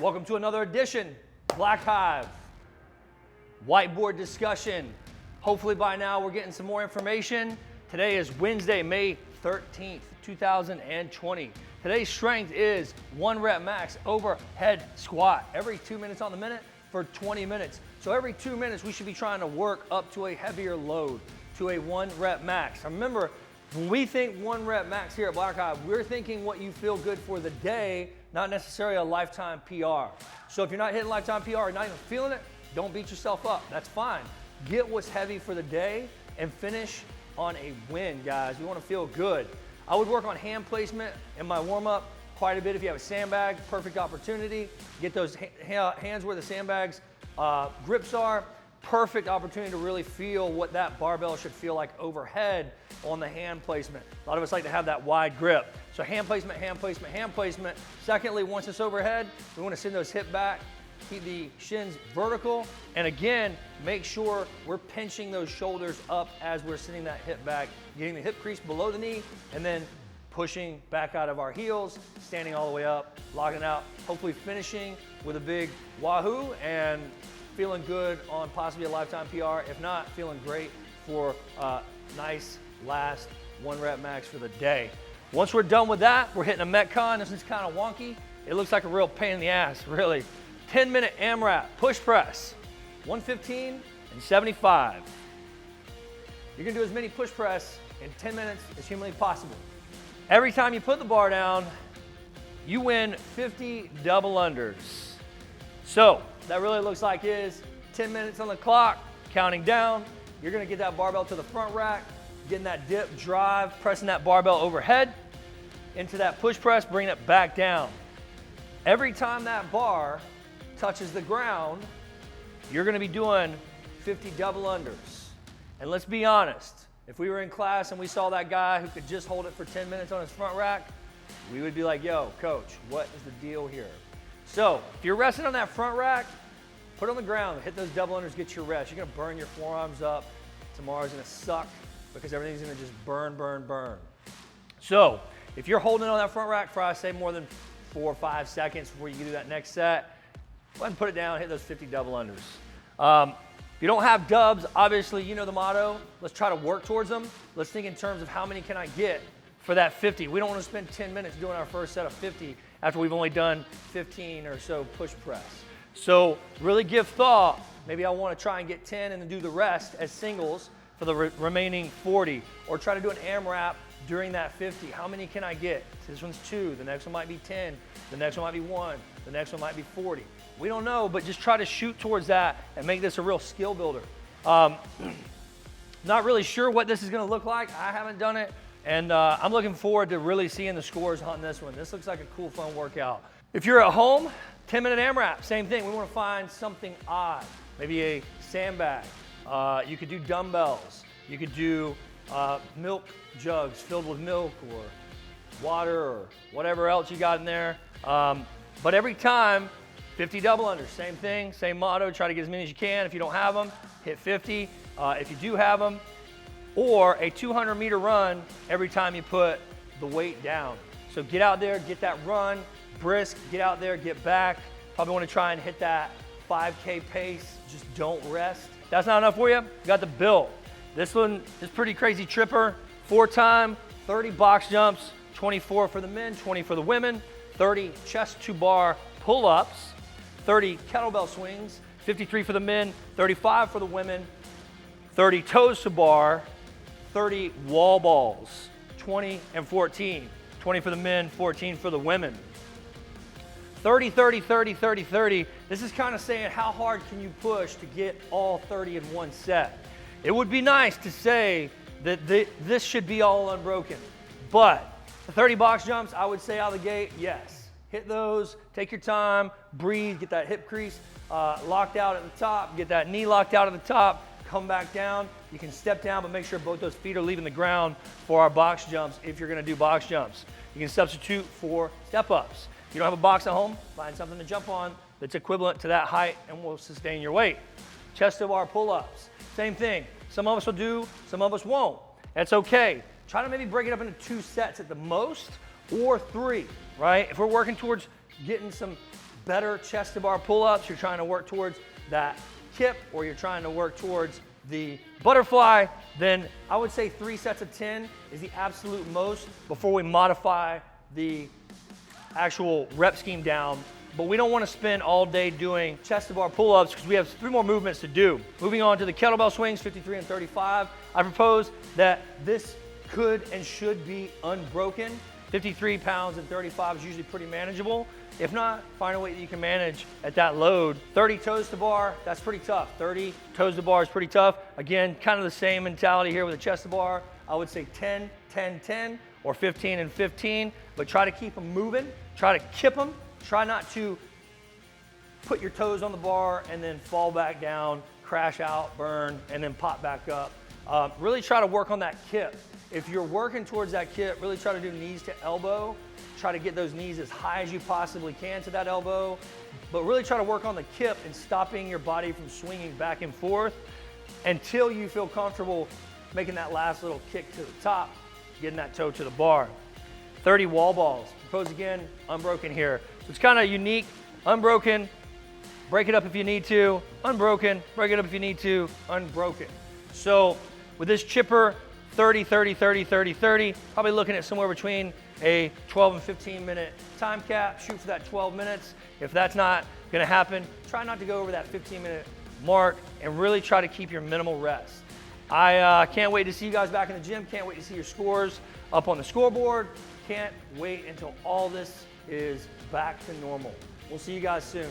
Welcome to another edition, Black Hive, whiteboard discussion. Hopefully by now we're getting some more information. Today is Wednesday, May 13th, 2020. Today's strength is 1 rep max overhead squat every 2 minutes on the minute for 20 minutes. So every 2 minutes we should be trying to work up to a heavier load, to a 1 rep max. Remember, when we think 1 rep max here at Black Hive, we're thinking what you feel good for the day, not necessarily a lifetime PR. So if you're not hitting lifetime PR or not even feeling it, don't beat yourself up. That's fine. Get what's heavy for the day and finish on a win, guys. We want to feel good. I would work on hand placement in my warm-up quite a bit. If you have a sandbag, perfect opportunity. Get those hands where the sandbags grips are. Perfect opportunity to really feel what that barbell should feel like overhead on the hand placement. A lot of us like to have that wide grip. So hand placement, hand placement, hand placement. Secondly, once it's overhead, we want to send those hips back, keep the shins vertical, and again, make sure we're pinching those shoulders up as we're sending that hip back, getting the hip crease below the knee, and then pushing back out of our heels, standing all the way up, locking out, hopefully finishing with a big wahoo and feeling good on possibly a lifetime PR. If not, feeling great for a nice last 1 rep max for the day. Once we're done with that, we're hitting a Metcon. This is kind of wonky. It looks like a real pain in the ass, really. 10-minute AMRAP, push press, 115 and 75. You're gonna do as many push press in 10 minutes as humanly possible. Every time you put the bar down, you win 50 double unders. So that really looks like is 10 minutes on the clock, counting down. You're gonna get that barbell to the front rack, getting that dip, drive, pressing that barbell overhead into that push press, bringing it back down. Every time that bar touches the ground, you're gonna be doing 50 double unders. And let's be honest, if we were in class and we saw that guy who could just hold it for 10 minutes on his front rack, we would be like, yo, coach, what is the deal here? So if you're resting on that front rack, put it on the ground, hit those double unders, get your rest. You're gonna burn your forearms up. Tomorrow's gonna suck because everything's gonna just burn, burn, burn. So if you're holding on that front rack for, I say, more than 4 or 5 seconds before you can do that next set, go ahead and put it down, hit those 50 double unders. If you don't have dubs, obviously you know the motto. Let's try to work towards them. Let's think in terms of how many can I get for that 50. We don't want to spend 10 minutes doing our first set of 50 after we've only done 15 or so push press. So really give thought. Maybe I want to try and get 10 and then do the rest as singles for the remaining 40, or try to do an AMRAP during that 50. How many can I get? This one's 2, the next one might be 10, the next one might be 1, the next one might be 40. We don't know, but just try to shoot towards that and make this a real skill builder. Not really sure what this is gonna look like. I haven't done it, and I'm looking forward to really seeing the scores on this one. This looks like a cool, fun workout. If you're at home, 10-minute AMRAP, same thing. We wanna find something odd, maybe a sandbag. You could do dumbbells. You could do milk jugs filled with milk or water or whatever else you got in there. But every time, 50 double unders, same thing, same motto, try to get as many as you can. If you don't have them, hit 50. If you do have them, or a 200-meter run every time you put the weight down. So get out there, get that run, brisk, get out there, get back. Probably want to try and hit that 5K pace, just don't rest. If that's not enough for you, you got the build. This one is pretty crazy tripper, 4-time, 30 box jumps, 24 for the men, 20 for the women, 30 chest to bar pull-ups, 30 kettlebell swings, 53 for the men, 35 for the women, 30 toes to bar, 30 wall balls, 20 and 14, 20 for the men, 14 for the women. 30, 30, 30, 30, 30. This is kind of saying how hard can you push to get all 30 in one set. It would be nice to say that this should be all unbroken, but the 30 box jumps, I would say out of the gate, yes. Hit those, take your time, breathe, get that hip crease locked out at the top, get that knee locked out at the top, come back down. You can step down, but make sure both those feet are leaving the ground for our box jumps if you're gonna do box jumps. You can substitute for step-ups. If you don't have a box at home, find something to jump on that's equivalent to that height and will sustain your weight. Chest to bar pull-ups, same thing. Some of us will do, some of us won't. That's okay. Try to maybe break it up into 2 sets at the most, or 3, right? If we're working towards getting some better chest to bar pull-ups, you're trying to work towards that kip, or you're trying to work towards the butterfly, then I would say 3 sets of 10 is the absolute most before we modify the actual rep scheme down. But we don't want to spend all day doing chest to bar pull-ups because we have 3 more movements to do. Moving on to the kettlebell swings, 53 and 35. I propose that this could and should be unbroken. 53 pounds and 35 is usually pretty manageable. If not, find a weight that you can manage at that load. 30 toes to bar, that's pretty tough. 30 toes to bar is pretty tough. Again, kind of the same mentality here with the chest to bar. I would say 10, 10, 10, or 15 and 15, but try to keep them moving. Try to kip them. Try not to put your toes on the bar and then fall back down, crash out, burn, and then pop back up. Really try to work on that kip. If you're working towards that kip, really try to do knees to elbow. Try to get those knees as high as you possibly can to that elbow, but really try to work on the kip and stopping your body from swinging back and forth until you feel comfortable making that last little kick to the top, getting that toe to the bar. 30 wall balls. Propose again, unbroken here. So it's kind of unique, unbroken, break it up if you need to, unbroken, break it up if you need to, unbroken. So with this chipper, 30, 30, 30, 30, 30, probably looking at somewhere between a 12 and 15 minute time cap. Shoot for that 12 minutes. If that's not gonna happen, try not to go over that 15-minute mark and really try to keep your minimal rest. I can't wait to see you guys back in the gym. Can't wait to see your scores up on the scoreboard. Can't wait until all this is back to normal. We'll see you guys soon.